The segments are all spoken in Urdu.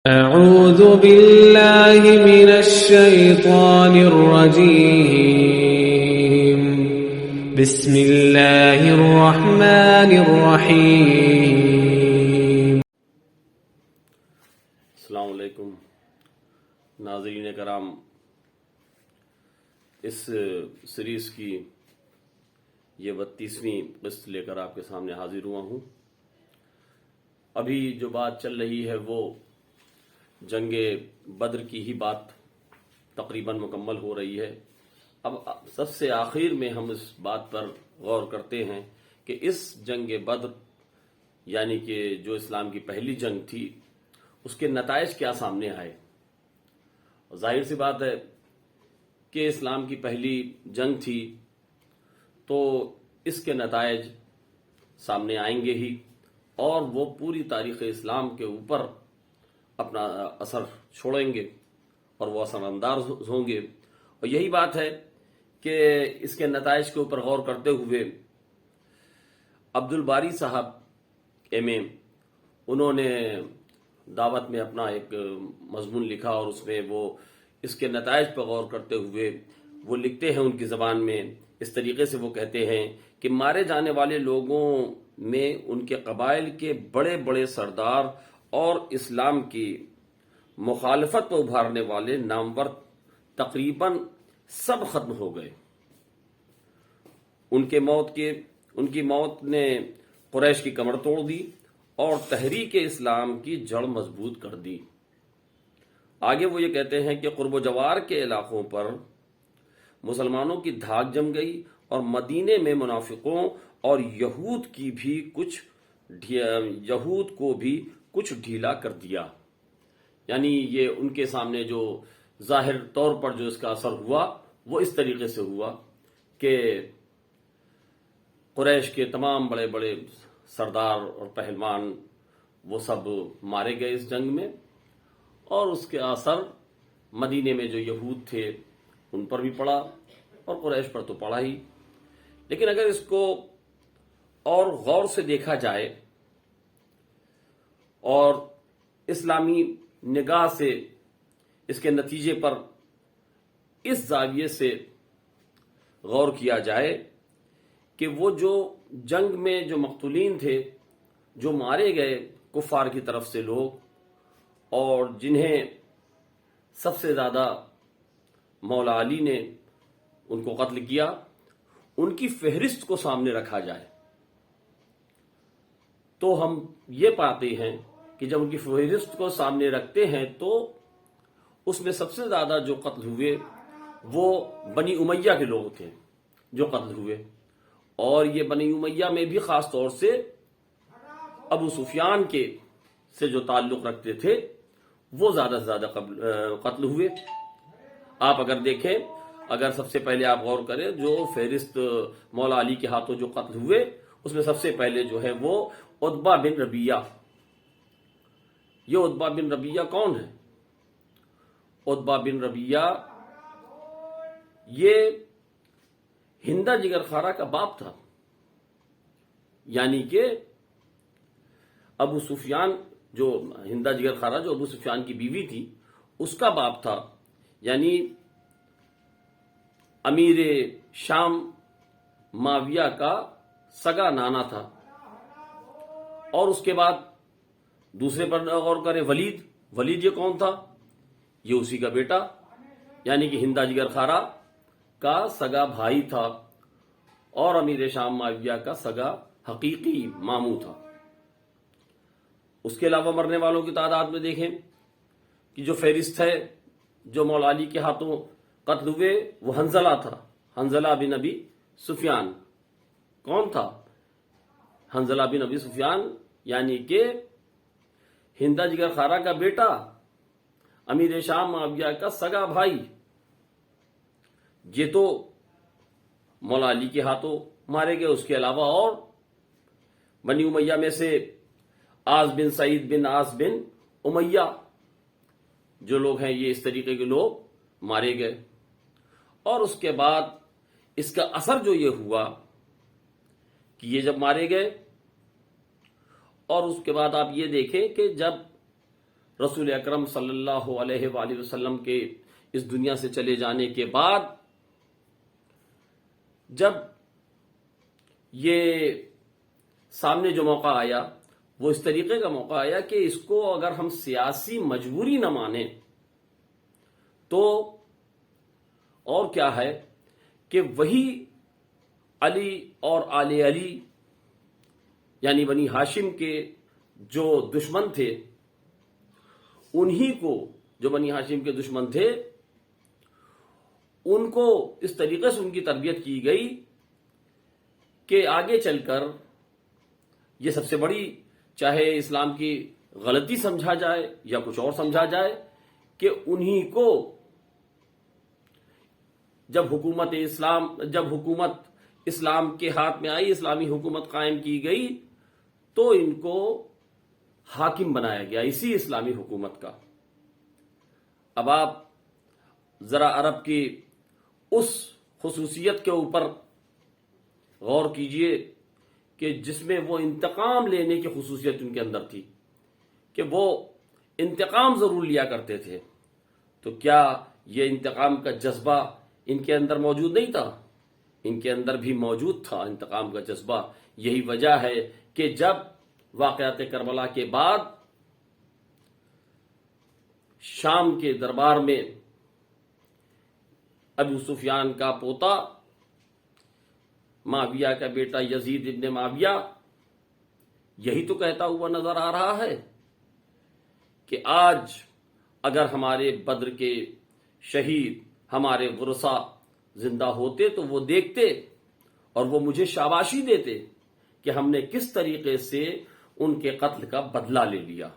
أعوذ بالله من الشيطان الرجيم بسم الله الرحمن الرحيم السلام علیکم ناظرین کرام، اس سیریز کی یہ 32ویں قسط لے کر آپ کے سامنے حاضر ہوا ہوں۔ ابھی جو بات چل رہی ہے وہ جنگ بدر کی ہی بات تقریباً مکمل ہو رہی ہے۔ اب سب سے آخر میں ہم اس بات پر غور کرتے ہیں کہ اس جنگ بدر یعنی کہ جو اسلام کی پہلی جنگ تھی اس کے نتائج کیا سامنے آئے۔ ظاہر سی بات ہے کہ اسلام کی پہلی جنگ تھی تو اس کے نتائج سامنے آئیں گے ہی، اور وہ پوری تاریخ اسلام کے اوپر اپنا اثر چھوڑیں گے اور وہ اثر انداز ہوں گے۔ اور یہی بات ہے کہ اس کے نتائج کے اوپر غور کرتے ہوئے عبدالباری صاحب ایم اے انہوں نے دعوت میں اپنا ایک مضمون لکھا، اور اس میں وہ اس کے نتائج پر غور کرتے ہوئے وہ لکھتے ہیں ان کی زبان میں اس طریقے سے۔ وہ کہتے ہیں کہ مارے جانے والے لوگوں میں ان کے قبائل کے بڑے بڑے سردار اور اسلام کی مخالفت پر ابھارنے والے نامور تقریباً سب ختم ہو گئے۔ ان کی موت نے قریش کی کمر توڑ دی اور تحریک اسلام کی جڑ مضبوط کر دی۔ آگے وہ یہ کہتے ہیں کہ قرب و جوار کے علاقوں پر مسلمانوں کی دھاک جم گئی اور مدینے میں منافقوں اور یہود کو بھی کچھ ڈھیلا کر دیا۔ یعنی یہ ان کے سامنے جو ظاہر طور پر جو اس کا اثر ہوا وہ اس طریقے سے ہوا کہ قریش کے تمام بڑے بڑے سردار اور پہلوان وہ سب مارے گئے اس جنگ میں، اور اس کے اثر مدینے میں جو یہود تھے ان پر بھی پڑا اور قریش پر تو پڑا ہی۔ لیکن اگر اس کو اور غور سے دیکھا جائے اور اسلامی نگاہ سے اس کے نتیجے پر اس زاویے سے غور کیا جائے کہ وہ جو جنگ میں جو مقتولین تھے، جو مارے گئے کفار کی طرف سے لوگ، اور جنہیں سب سے زیادہ مولا علی نے ان کو قتل کیا، ان کی فہرست کو سامنے رکھا جائے تو ہم یہ پاتے ہیں کہ جب ان کی فہرست کو سامنے رکھتے ہیں تو اس میں سب سے زیادہ جو قتل ہوئے وہ بنی امیہ کے لوگ تھے جو قتل ہوئے، اور یہ بنی امیہ میں بھی خاص طور سے ابو سفیان سے جو تعلق رکھتے تھے وہ زیادہ سے زیادہ قتل ہوئے۔ آپ اگر دیکھیں، اگر سب سے پہلے آپ غور کریں جو فہرست مولا علی کے ہاتھوں جو قتل ہوئے اس میں سب سے پہلے جو ہے وہ عتبہ بن ربیعہ۔ یہ عتبہ بن ربیعہ کون ہے؟ عتبہ بن ربیعہ یہ ہندہ جگر خارہ کا باپ تھا، یعنی کہ ابو سفیان جو ہندہ جگر خارہ جو ابو سفیان کی بیوی تھی اس کا باپ تھا، یعنی امیر شام معاویہ کا سگا نانا تھا۔ اور اس کے بعد دوسرے پر غور کریں، ولید یہ کون تھا؟ یہ اسی کا بیٹا، یعنی کہ ہندہ جگر خارہ کا سگا بھائی تھا، اور امیر شام معاویہ کا سگا حقیقی ماموں تھا۔ اس کے علاوہ مرنے والوں کی تعداد میں دیکھیں کہ جو فہرست ہے جو مولا علی کے ہاتھوں قتل ہوئے وہ حنظلہ تھا، حنظلہ بن ابی سفیان۔ کون تھا حنظلہ بن ابی سفیان؟ یعنی کہ ہندہ جگر خارہ کا بیٹا، امیر شام معاویہ کا سگا بھائی۔ یہ تو مولا علی کے ہاتھوں مارے گئے۔ اس کے علاوہ اور بنی امیہ میں سے آس بن سعید بن آس بن امیہ جو لوگ ہیں یہ اس طریقے کے لوگ مارے گئے۔ اور اس کے بعد اس کا اثر جو یہ ہوا کہ یہ جب مارے گئے، اور اس کے بعد آپ یہ دیکھیں کہ جب رسول اکرم صلی اللہ علیہ وآلہ وسلم کے اس دنیا سے چلے جانے کے بعد جب یہ سامنے جو موقع آیا وہ اس طریقے کا موقع آیا کہ اس کو اگر ہم سیاسی مجبوری نہ مانیں تو اور کیا ہے کہ وہی علی اور آل علی یعنی بنی ہاشم کے جو دشمن تھے انہی کو، جو بنی ہاشم کے دشمن تھے، ان کو اس طریقے سے ان کی تربیت کی گئی کہ آگے چل کر یہ سب سے بڑی، چاہے اسلام کی غلطی سمجھا جائے یا کچھ اور سمجھا جائے، کہ انہی کو جب حکومت اسلام کے ہاتھ میں آئی، اسلامی حکومت قائم کی گئی، تو ان کو حاکم بنایا گیا اسی اسلامی حکومت کا۔ اب آپ ذرا عرب کی اس خصوصیت کے اوپر غور کیجئے کہ جس میں وہ انتقام لینے کی خصوصیت ان کے اندر تھی، کہ وہ انتقام ضرور لیا کرتے تھے، تو کیا یہ انتقام کا جذبہ ان کے اندر موجود نہیں تھا؟ ان کے اندر بھی موجود تھا انتقام کا جذبہ۔ یہی وجہ ہے کہ جب واقعات کربلا کے بعد شام کے دربار میں ابو سفیان کا پوتا، معاویہ کا بیٹا یزید ابن معاویہ، یہی تو کہتا ہوا نظر آ رہا ہے کہ آج اگر ہمارے بدر کے شہید، ہمارے ورثاء زندہ ہوتے تو وہ دیکھتے اور وہ مجھے شاباشی دیتے کہ ہم نے کس طریقے سے ان کے قتل کا بدلہ لے لیا۔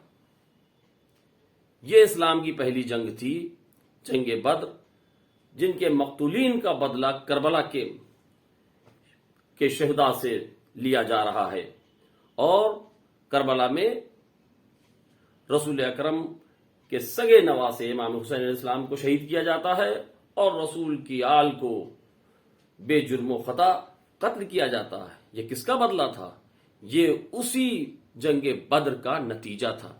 یہ اسلام کی پہلی جنگ تھی، جنگ بدر، جن کے مقتولین کا بدلہ کربلا کے شہداء سے لیا جا رہا ہے، اور کربلا میں رسول اکرم کے سگے نواسے امام حسین علیہ السلام کو شہید کیا جاتا ہے، اور رسول کی آل کو بے جرم و خطا قتل کیا جاتا ہے۔ یہ کس کا بدلہ تھا؟ یہ اسی جنگ بدر کا نتیجہ تھا۔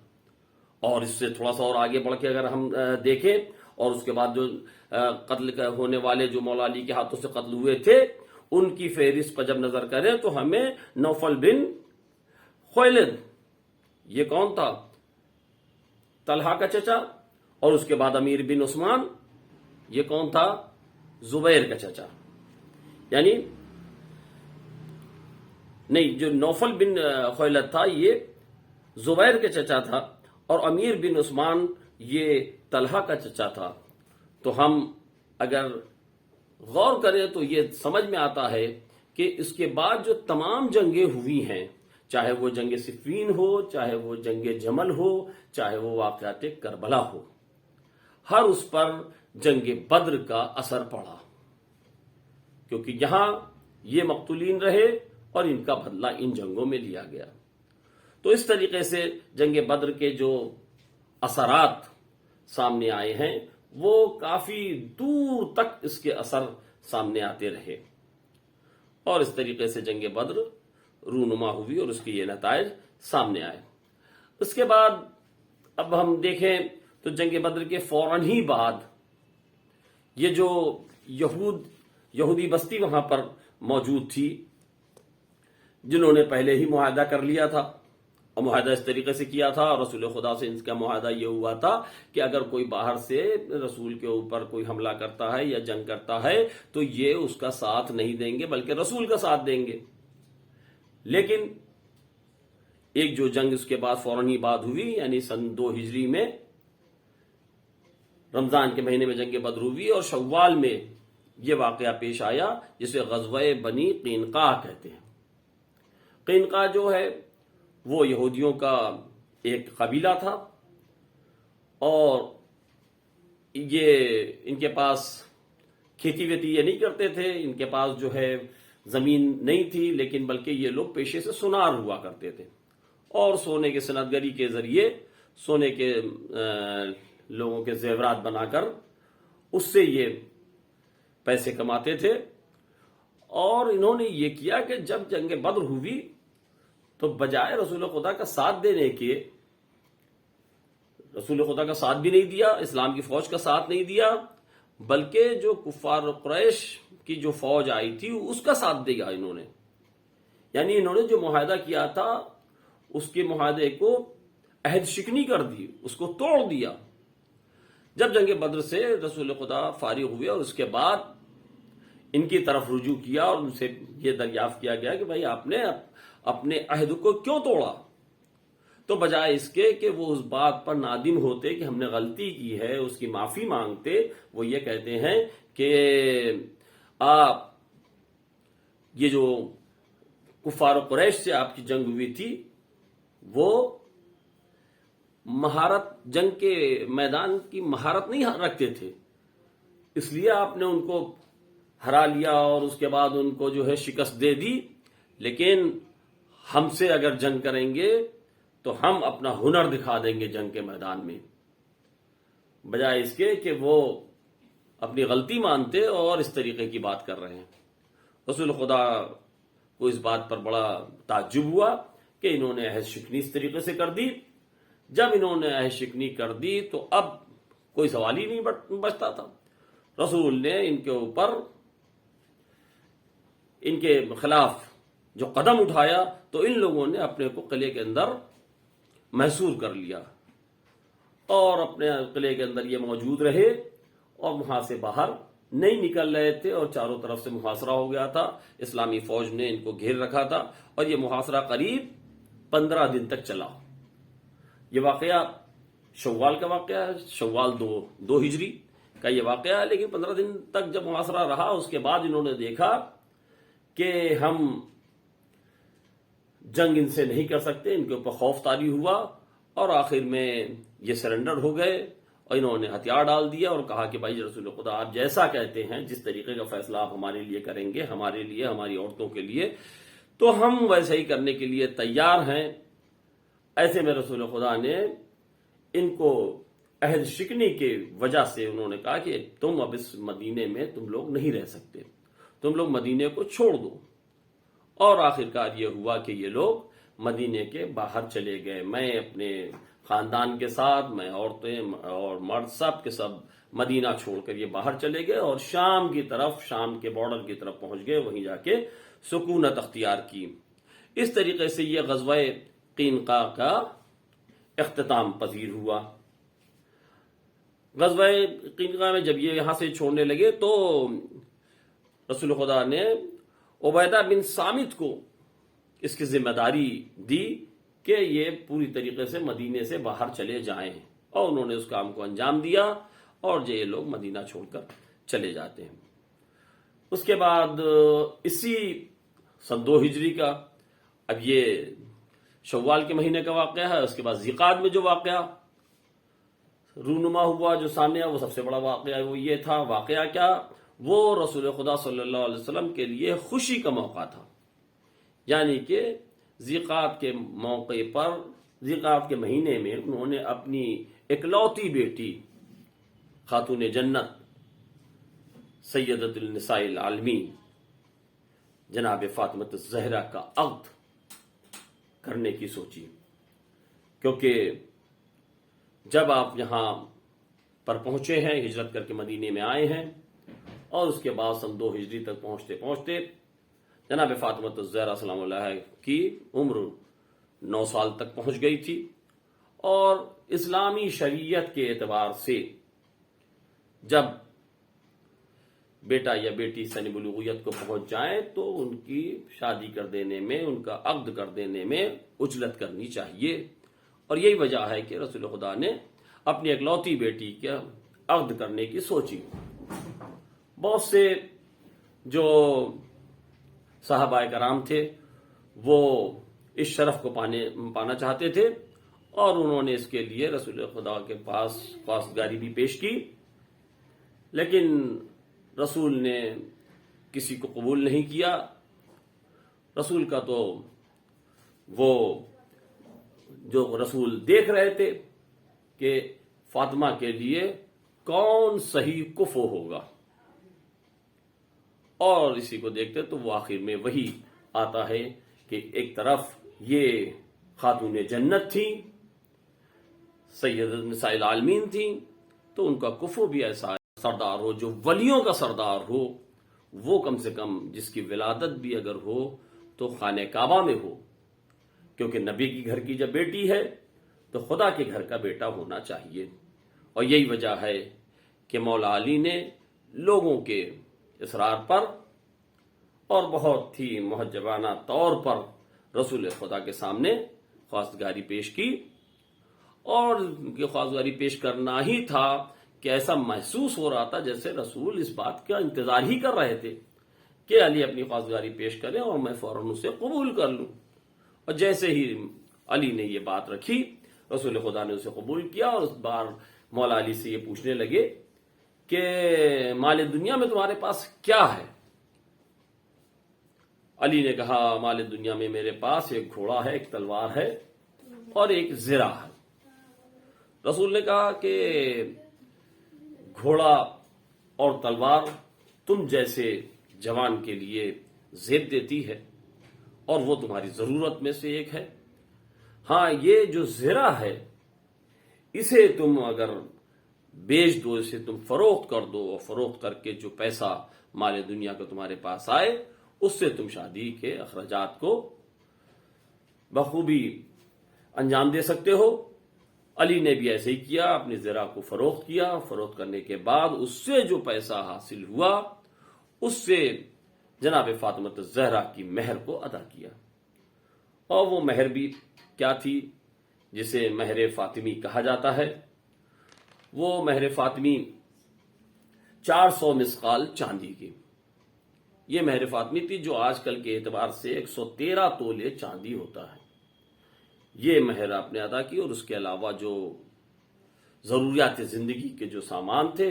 اور اس سے تھوڑا سا اور آگے بڑھ کے اگر ہم دیکھیں، اور اس کے بعد جو قتل ہونے والے جو مولا علی کے ہاتھوں سے قتل ہوئے تھے، ان کی فہرست پر جب نظر کریں تو ہمیں نوفل بن خویلد، یہ کون تھا؟ طلحہ کا چچا، اور اس کے بعد امیر بن عثمان، یہ کون تھا؟ زبیر کا چچا۔ یعنی نہیں، جو نوفل بن خویلد تھا یہ زبیر کے چچا تھا، اور امیر بن عثمان یہ طلحہ کا چچا تھا۔ تو ہم اگر غور کریں تو یہ سمجھ میں آتا ہے کہ اس کے بعد جو تمام جنگیں ہوئی ہیں، چاہے وہ جنگ صفین ہو، چاہے وہ جنگ جمل ہو، چاہے وہ واقعات کربلا ہو، ہر اس پر جنگ بدر کا اثر پڑا، کیونکہ یہاں یہ مقتولین رہے اور ان کا بدلہ ان جنگوں میں لیا گیا۔ تو اس طریقے سے جنگ بدر کے جو اثرات سامنے آئے ہیں وہ کافی دور تک اس کے اثر سامنے آتے رہے، اور اس طریقے سے جنگ بدر رونما ہوئی اور اس کے یہ نتائج سامنے آئے۔ اس کے بعد اب ہم دیکھیں تو جنگ بدر کے فوراً ہی بعد یہ جو یہودی بستی وہاں پر موجود تھی، جنہوں نے پہلے ہی معاہدہ کر لیا تھا، اور معاہدہ اس طریقے سے کیا تھا، اور رسول خدا سے ان کا معاہدہ یہ ہوا تھا کہ اگر کوئی باہر سے رسول کے اوپر کوئی حملہ کرتا ہے یا جنگ کرتا ہے تو یہ اس کا ساتھ نہیں دیں گے بلکہ رسول کا ساتھ دیں گے۔ لیکن ایک جو جنگ اس کے بعد فوراً ہی بعد ہوئی، یعنی سن 2 ہجری میں رمضان کے مہینے میں جنگ بدر ہوئی، اور شوال میں یہ واقعہ پیش آیا جسے غزوہ بنی قینقاع کہتے ہیں۔ قینقاع جو ہے وہ یہودیوں کا ایک قبیلہ تھا، اور یہ ان کے پاس کھیتی ویتی یہ نہیں کرتے تھے، ان کے پاس جو ہے زمین نہیں تھی، لیکن بلکہ یہ لوگ پیشے سے سونار ہوا کرتے تھے، اور سونے کے صنعت گری کے ذریعے سونے کے لوگوں کے زیورات بنا کر اس سے یہ پیسے کماتے تھے۔ اور انہوں نے یہ کیا کہ جب جنگ بدر ہوئی تو بجائے رسول خدا کا ساتھ دینے کے رسول خدا کا ساتھ بھی نہیں دیا، اسلام کی فوج کا ساتھ نہیں دیا، بلکہ جو کفار قریش کی جو فوج آئی تھی اس کا ساتھ دیا انہوں نے. یعنی انہوں نے جو معاہدہ کیا تھا اس کے معاہدے کو عہد شکنی کر دی، اس کو توڑ دیا. جب جنگ بدر سے رسول خدا فارغ ہوئے اور اس کے بعد ان کی طرف رجوع کیا اور ان سے یہ دریافت کیا گیا کہ بھائی آپ نے اپنے عہد کو کیوں توڑا، تو بجائے اس کے کہ وہ اس بات پر نادم ہوتے کہ ہم نے غلطی کی ہے، اس کی معافی مانگتے، وہ یہ کہتے ہیں کہ آپ یہ جو کفار قریش سے آپ کی جنگ ہوئی تھی وہ مہارت، جنگ کے میدان کی مہارت نہیں رکھتے تھے، اس لیے آپ نے ان کو ہرا لیا اور اس کے بعد ان کو جو ہے شکست دے دی. لیکن ہم سے اگر جنگ کریں گے تو ہم اپنا ہنر دکھا دیں گے جنگ کے میدان میں. بجائے اس کے کہ وہ اپنی غلطی مانتے اور اس طریقے کی بات کر رہے ہیں. رسول خدا کو اس بات پر بڑا تعجب ہوا کہ انہوں نے عہد شکنی اس طریقے سے کر دی. جب انہوں نے عہد شکنی کر دی تو اب کوئی سوال ہی نہیں بچتا تھا. رسول نے ان کے اوپر، ان کے خلاف جو قدم اٹھایا تو ان لوگوں نے اپنے کو قلعے کے اندر محصور کر لیا اور اپنے قلعے کے اندر یہ موجود رہے اور وہاں سے باہر نہیں نکل رہے تھے اور چاروں طرف سے محاصرہ ہو گیا تھا. اسلامی فوج نے ان کو گھیر رکھا تھا اور یہ محاصرہ قریب 15 دن تک چلا. یہ واقعہ شوال کا واقعہ ہے، شوال دو ہجری کا یہ واقعہ ہے. لیکن 15 دن تک جب محاصرہ رہا اس کے بعد انہوں نے دیکھا کہ ہم جنگ ان سے نہیں کر سکتے، ان کے اوپر خوف طاری ہوا اور آخر میں یہ سرنڈر ہو گئے اور انہوں نے ہتھیار ڈال دیا اور کہا کہ بھائی رسول خدا آپ جیسا کہتے ہیں، جس طریقے کا فیصلہ آپ ہمارے لیے کریں گے، ہمارے لیے، ہماری عورتوں کے لیے، تو ہم ویسے ہی کرنے کے لیے تیار ہیں. ایسے میں رسول خدا نے ان کو عہد شکنی کے وجہ سے انہوں نے کہا کہ تم اب اس مدینے میں تم لوگ نہیں رہ سکتے، تم لوگ مدینے کو چھوڑ دو. اور آخرکار یہ ہوا کہ یہ لوگ مدینے کے باہر چلے گئے. میں اپنے خاندان کے ساتھ، میں عورتیں اور مرد سب کے سب مدینہ چھوڑ کر یہ باہر چلے گئے اور شام کی طرف، شام کے بارڈر کی طرف پہنچ گئے، وہیں جا کے سکونت اختیار کی. اس طریقے سے یہ غزوہ قینقاع کا اختتام پذیر ہوا. غزوہ قینقاع میں جب یہ یہاں سے چھوڑنے لگے تو رسول خدا نے عبیدہ بن صامت کو اس کی ذمہ داری دی کہ یہ پوری طریقے سے مدینے سے باہر چلے جائیں، اور انہوں نے اس کام کو انجام دیا اور یہ لوگ مدینہ چھوڑ کر چلے جاتے ہیں. اس کے بعد اسی سن 2 ہجری کا، اب یہ شوال کے مہینے کا واقعہ ہے. اس کے بعد ذیقعد میں جو واقعہ رونما ہوا، جو سامنے وہ سب سے بڑا واقعہ وہ یہ تھا. واقعہ کیا؟ وہ رسول خدا صلی اللہ علیہ وسلم کے لیے خوشی کا موقع تھا. یعنی کہ ذیقعد کے موقع پر، ذیقعد کے مہینے میں انہوں نے اپنی اکلوتی بیٹی خاتون جنت سیدۃ النساء العالمین جناب فاطمہ الزہرا کا عقد کرنے کی سوچی. کیونکہ جب آپ یہاں پر پہنچے ہیں، ہجرت کر کے مدینے میں آئے ہیں، اور اس کے بعد سن 2 ہجری تک پہنچتے پہنچتے جناب فاطمہ الزہرا سلام اللہ علیہ کی عمر 9 سال تک پہنچ گئی تھی. اور اسلامی شریعت کے اعتبار سے جب بیٹا یا بیٹی سن بلوغیت کو پہنچ جائیں تو ان کی شادی کر دینے میں، ان کا عقد کر دینے میں عجلت کرنی چاہیے. اور یہی وجہ ہے کہ رسول خدا نے اپنی اکلوتی بیٹی کا عقد کرنے کی سوچی. بہت سے جو صحابہ کرام تھے وہ اس شرف کو پانا چاہتے تھے اور انہوں نے اس کے لیے رسول خدا کے پاس خواستگاری بھی پیش کی، لیکن رسول نے کسی کو قبول نہیں کیا. رسول کا تو وہ جو رسول دیکھ رہے تھے کہ فاطمہ کے لیے کون صحیح کفو ہوگا، اور اسی کو دیکھتے تو وہ آخر میں وہی آتا ہے کہ ایک طرف یہ خاتون جنت تھی، سید نساء العالمین تھیں، تو ان کا کفو بھی ایسا سردار ہو جو ولیوں کا سردار ہو، وہ کم سے کم جس کی ولادت بھی اگر ہو تو خانہ کعبہ میں ہو، کیونکہ نبی کی گھر کی جب بیٹی ہے تو خدا کے گھر کا بیٹا ہونا چاہیے۔ اور یہی وجہ ہے کہ مولا علی نے لوگوں کے اصرار پر اور بہت ہی محجبانہ طور پر رسول خدا کے سامنے خواستگاری پیش کی، اور یہ خواستگاری پیش کرنا ہی تھا کہ ایسا محسوس ہو رہا تھا جیسے رسول اس بات کا انتظار ہی کر رہے تھے کہ علی اپنی خواستگاری پیش کریں اور میں فوراً اسے قبول کر لوں۔ اور جیسے ہی علی نے یہ بات رکھی، رسول خدا نے اسے قبول کیا، اور اس بار مولا علی سے یہ پوچھنے لگے کہ مال دنیا میں تمہارے پاس کیا ہے؟ علی نے کہا مال دنیا میں میرے پاس ایک گھوڑا ہے، ایک تلوار ہے اور ایک زرہ ہے۔ رسول نے کہا کہ گھوڑا اور تلوار تم جیسے جوان کے لیے زیب دیتی ہے اور وہ تمہاری ضرورت میں سے ایک ہے۔ ہاں، یہ جو زرہ ہے اسے تم اگر بیچ دو، اسے تم فروخت کر دو، اور فروخت کر کے جو پیسہ مال دنیا کا تمہارے پاس آئے اس سے تم شادی کے اخراجات کو بخوبی انجام دے سکتے ہو۔ علی نے بھی ایسے ہی کیا، اپنی زرہ کو فروخت کیا، فروخت کرنے کے بعد اس سے جو پیسہ حاصل ہوا اس سے جناب فاطمہ الزہرا کی مہر کو ادا کیا۔ اور وہ مہر بھی کیا تھی جسے مہر فاطمی کہا جاتا ہے؟ وہ مہر فاطمی 400 مسقال چاندی کی، یہ مہر فاطمی تھی جو آج کل کے اعتبار سے 113 تولے چاندی ہوتا ہے۔ یہ مہر آپ نے ادا کی، اور اس کے علاوہ جو ضروریات زندگی کے جو سامان تھے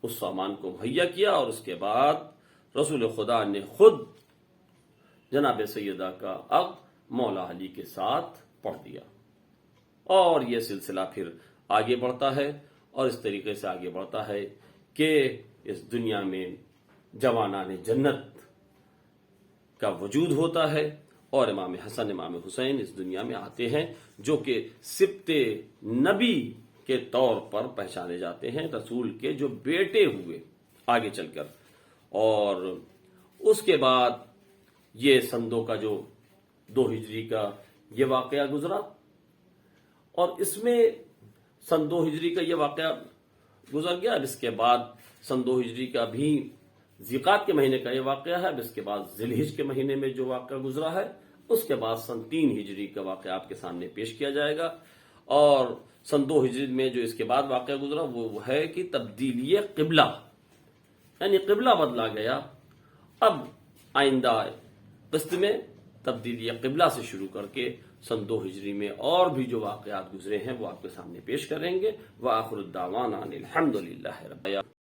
اس سامان کو مہیا کیا، اور اس کے بعد رسول خدا نے خود جناب سیدہ کا عقد مولا علی کے ساتھ پڑھ دیا۔ اور یہ سلسلہ پھر آگے بڑھتا ہے، اور اس طریقے سے آگے بڑھتا ہے کہ اس دنیا میں جوانان جنت کا وجود ہوتا ہے، اور امام حسن امام حسین اس دنیا میں آتے ہیں جو کہ سبط نبی کے طور پر پہچانے جاتے ہیں، رسول کے جو بیٹے ہوئے آگے چل کر۔ اور اس کے بعد یہ سن 2 کا جو 2 ہجری کا یہ واقعہ گزرا، اور اس میں سن 2 ہجری کا یہ واقعہ گزر گیا۔ اب اس کے بعد سن 2 ہجری کا بھی ذیقعد کے مہینے کا یہ واقعہ ہے۔ اب اس کے بعد ذی الحجہ کے مہینے میں جو واقعہ گزرا ہے، اس کے بعد سن 3 ہجری کا واقعہ آپ کے سامنے پیش کیا جائے گا۔ اور سن 2 ہجری میں جو اس کے بعد واقعہ گزرا وہ ہے کہ تبدیلی قبلہ، یعنی قبلہ بدلا گیا۔ اب آئندہ قسط میں تبدیلی قبلہ سے شروع کر کے سن 2 ہجری میں اور بھی جو واقعات گزرے ہیں وہ آپ کے سامنے پیش کریں گے۔ وآخر الدعوانا ان الحمد للہ رب العالمین۔